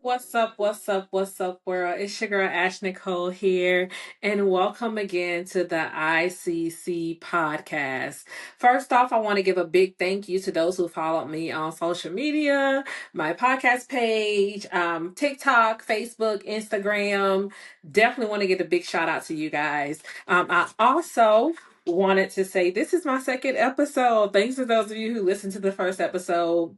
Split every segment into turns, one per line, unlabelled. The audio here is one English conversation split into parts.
What's up? What's up? What's up, world? It's your girl Ash Nicole here, and welcome again to the ICC podcast. First off, I want to give a big thank you to those who followed me on social media, my podcast page, TikTok, Facebook, Instagram. Definitely want to give a big shout out to you guys. I also wanted to say this is my second episode. Thanks to those of you who listened to the first episode.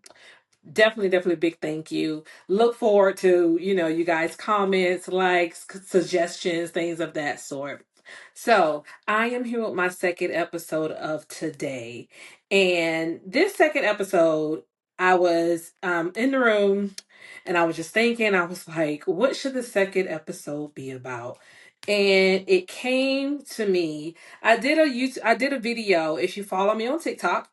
Definitely big thank you. Look forward to, you guys comments, likes, suggestions, things of that sort. So I am here with my second episode of today. And this second episode, I was in the room and I was just thinking, I was like, what should the second episode be about? And it came to me. I did a video. If you follow me on TikTok,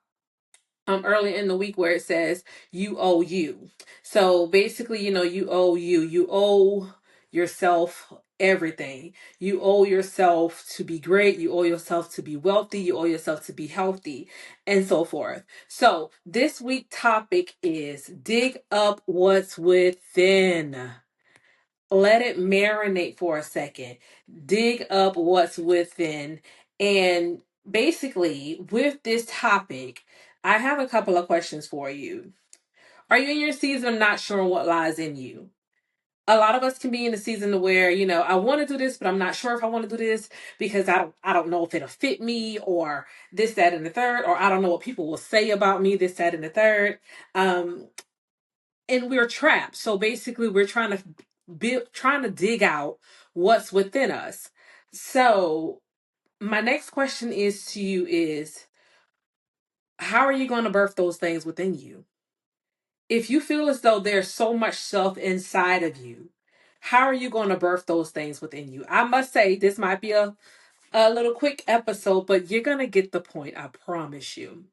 early in the week, where it says you owe you. So basically, you owe yourself everything. You owe yourself to be great, you owe yourself to be wealthy, you owe yourself to be healthy, and so forth. So this week topic is dig up what's within. Let it marinate for a second. Dig up what's within. And basically, with this topic, I have a couple of questions for you. Are you in your season of not sure what lies in you? A lot of us can be in the season where, I want to do this, but I'm not sure if I want to do this because I don't know if it'll fit me, or this, that, and the third, or I don't know what people will say about me, this, that, and the third. Um, and we're trapped. So basically, we're trying to dig out what's within us. So my next question is to you is, how are you going to birth those things within you? If you feel as though there's so much self inside of you, how are you going to birth those things within you? I must say, this might be a little quick episode, but you're going to get the point. I promise you.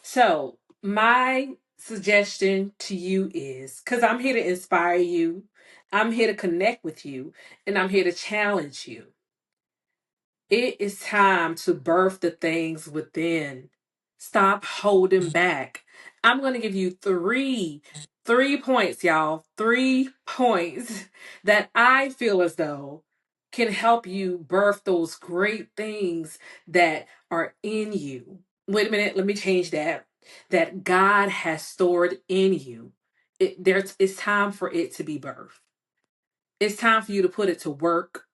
So, my suggestion to you is, because I'm here to inspire you, I'm here to connect with you, and I'm here to challenge you. It is time to birth the things within. Stop holding back. I'm going to give you three points, y'all. 3 points that I feel as though can help you birth those great things that are in you. Wait a minute, let me change that. That God has stored in you. It's time for it to be birthed. It's time for you to put it to work.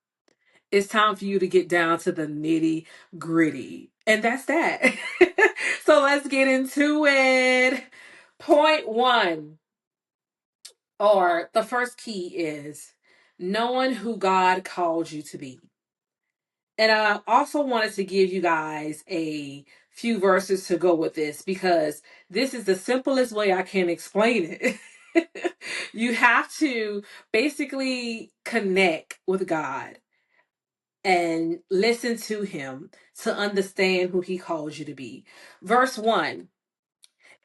It's time for you to get down to the nitty gritty. And that's that. So let's get into it. Point one, or the first key, is knowing who God called you to be. And I also wanted to give you guys a few verses to go with this, because this is the simplest way I can explain it. You have to basically connect with God and listen to him to understand who he calls you to be. Verse 1,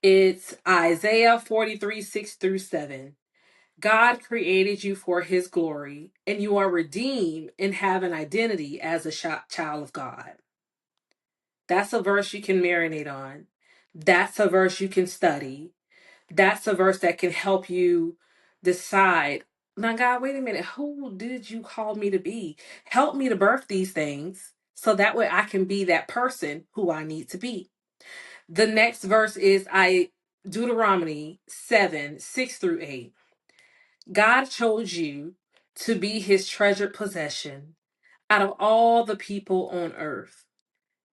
it's Isaiah 43, 6 through 7. God created you for his glory, and you are redeemed and have an identity as a child of God. That's a verse you can marinate on. That's a verse you can study. That's a verse that can help you decide, now, God, wait a minute, who did you call me to be? Help me to birth these things so that way I can be that person who I need to be. The next verse is Deuteronomy 7, 6 through 8. God chose you to be his treasured possession out of all the people on earth.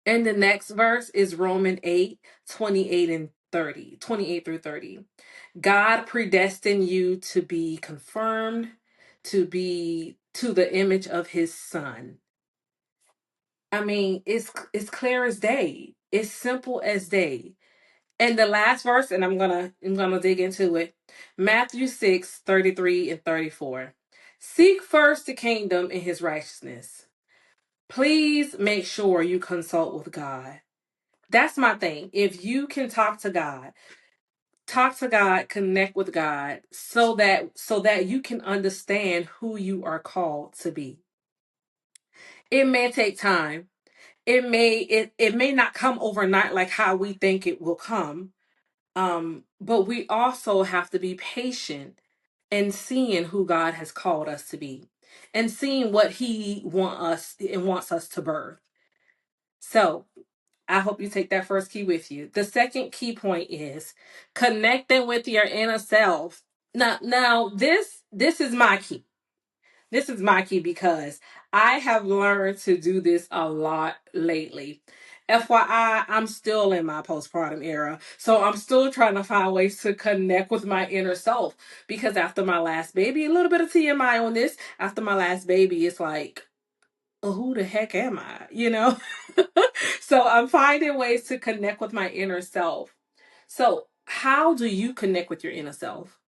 And the next verse is Romans 8, 28 and 30, 28 through 30. God predestined you to be confirmed to be to the image of his son. I mean, it's clear as day. It's simple as day. And the last verse, and I'm gonna dig into it. Matthew 6, 33 and 34. Seek first the kingdom and his righteousness. Please make sure you consult with God. That's my thing. If you can talk to God, connect with God, so that you can understand who you are called to be. It may take time. It may not come overnight like how we think it will come. But we also have to be patient and seeing who God has called us to be and seeing what he wants us to birth. So I hope you take that first key with you. The second key point is connecting with your inner self. Now this is my key. This is my key because I have learned to do this a lot lately. FYI, I'm still in my postpartum era. So I'm still trying to find ways to connect with my inner self. Because after my last baby, a little bit of TMI on this, after my last baby, it's like, who the heck am I? You know? So I'm finding ways to connect with my inner self. So, how do you connect with your inner self?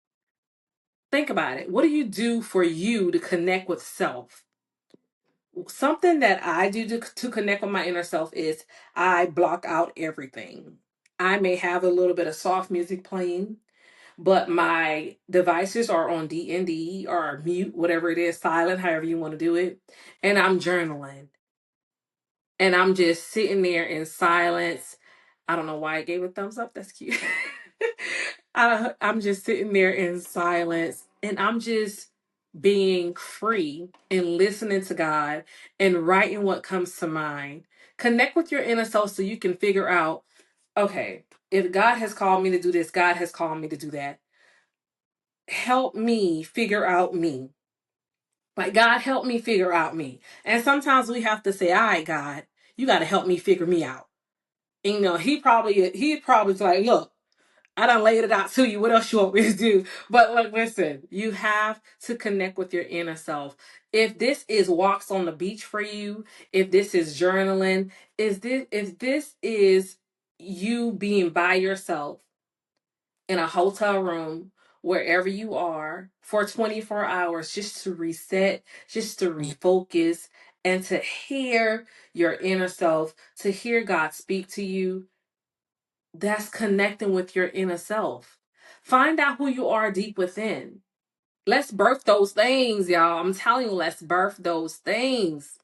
Think about it. What do you do for you to connect with self? Something that I do to connect with my inner self is I block out everything. I may have a little bit of soft music playing, but my devices are on DND or mute, whatever it is, silent, however you want to do it. And I'm journaling. And I'm just sitting there in silence. I don't know why I gave a thumbs up. That's cute. I'm just sitting there in silence and I'm just being free and listening to God and writing what comes to mind. Connect with your inner self so you can figure out, okay, if God has called me to do this, God has called me to do that. Help me figure out me. Like, God, help me figure out me. And sometimes we have to say, all right, God, you got to help me figure me out. And, he probably's like, look, I done laid it out to you. What else you want me to do? But look, listen, you have to connect with your inner self. If this is walks on the beach for you, if this is journaling, if this is you being by yourself in a hotel room, wherever you are, for 24 hours, just to reset, just to refocus, and to hear your inner self, to hear God speak to you, that's connecting with your inner self. Find out who you are deep within. Let's birth those things, y'all. I'm telling you, let's birth those things.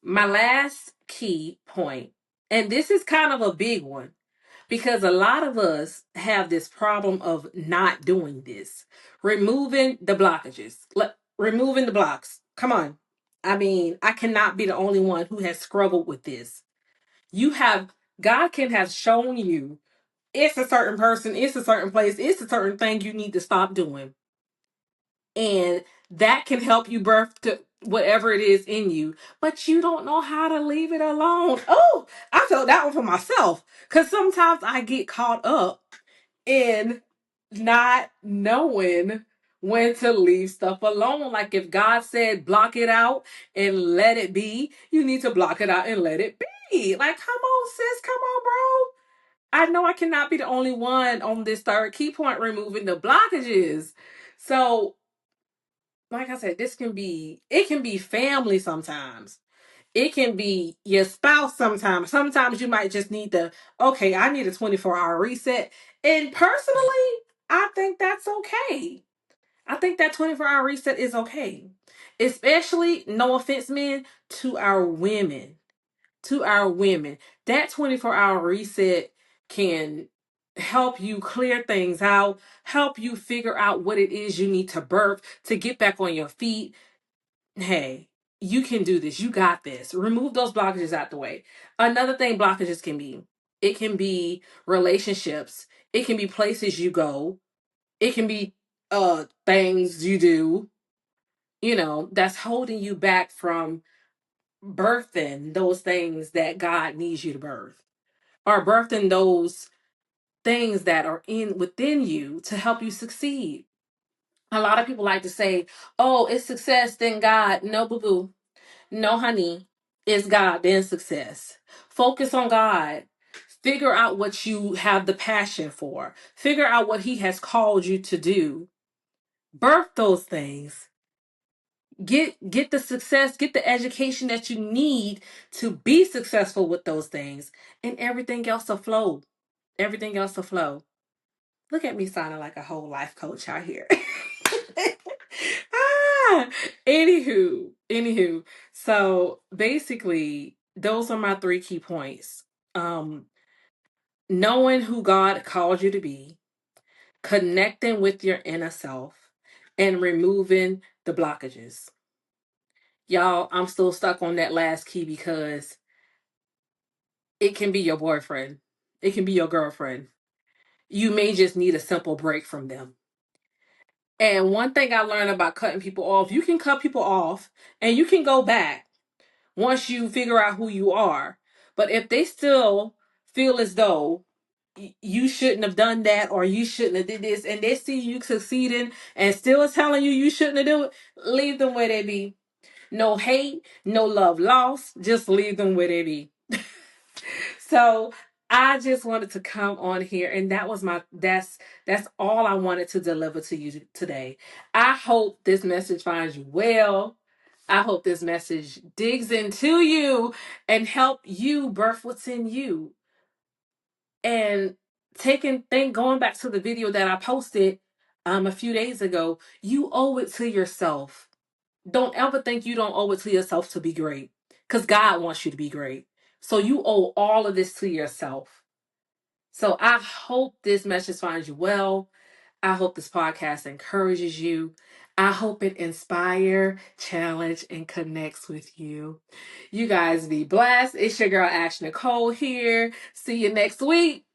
My last key point, and this is kind of a big one because a lot of us have this problem of not doing this. Removing the blockages. Removing the blocks. Come on. I mean, I cannot be the only one who has struggled with this. You have, God can have shown you it's a certain person, it's a certain place, it's a certain thing you need to stop doing. And that can help you birth to whatever it is in you, but you don't know how to leave it alone. Oh, I felt that one for myself because sometimes I get caught up in not knowing when to leave stuff alone. Like if God said block it out and let it be, you need to block it out and let it be. Like, come on, sis, come on, bro. I know I cannot be the only one on this third key point, removing the blockages. So, like I said, it can be family sometimes. It can be your spouse sometimes. Sometimes you might just need okay, I need a 24-hour reset. And personally, I think that's okay. I think that 24-hour reset is okay. Especially, no offense, men, to our women. To our women. That 24-hour reset can help you clear things out, help you figure out what it is you need to birth to get back on your feet. Hey, you can do this. You got this. Remove those blockages out the way. Another thing blockages can be, it can be relationships. It can be places you go. It can be things you do, that's holding you back from birthing those things that God needs you to birth, or birthing those things that are in within you to help you succeed. A lot of people like to say, "Oh, it's success, then God." No, boo boo. No, honey. It's God, then success. Focus on God. Figure out what you have the passion for. Figure out what He has called you to do. Birth those things. Get the success, get the education that you need to be successful with those things, and everything else will flow. Everything else will flow. Look at me sounding like a whole life coach out here. ah, anywho. So basically, those are my three key points. Knowing who God called you to be, connecting with your inner self, and removing the blockages. Y'all, I'm still stuck on that last key because it can be your boyfriend, it can be your girlfriend. You may just need a simple break from them. And one thing I learned about cutting people off, you can cut people off and you can go back once you figure out who you are. But if they still feel as though you shouldn't have done that or you shouldn't have did this, and they see you succeeding and still telling you shouldn't have done it, leave them where they be. No hate, no love lost, just leave them where they be. So I just wanted to come on here, and that's all I wanted to deliver to you today. I hope this message finds you well. I hope this message digs into you and help you birth what's in you. And going back to the video that I posted a few days ago, you owe it to yourself. Don't ever think you don't owe it to yourself to be great, because God wants you to be great. So you owe all of this to yourself. So I hope this message finds you well. I hope this podcast encourages you. I hope it inspire, challenge, and connects with you. You guys be blessed. It's your girl Ash Nicole here. See you next week.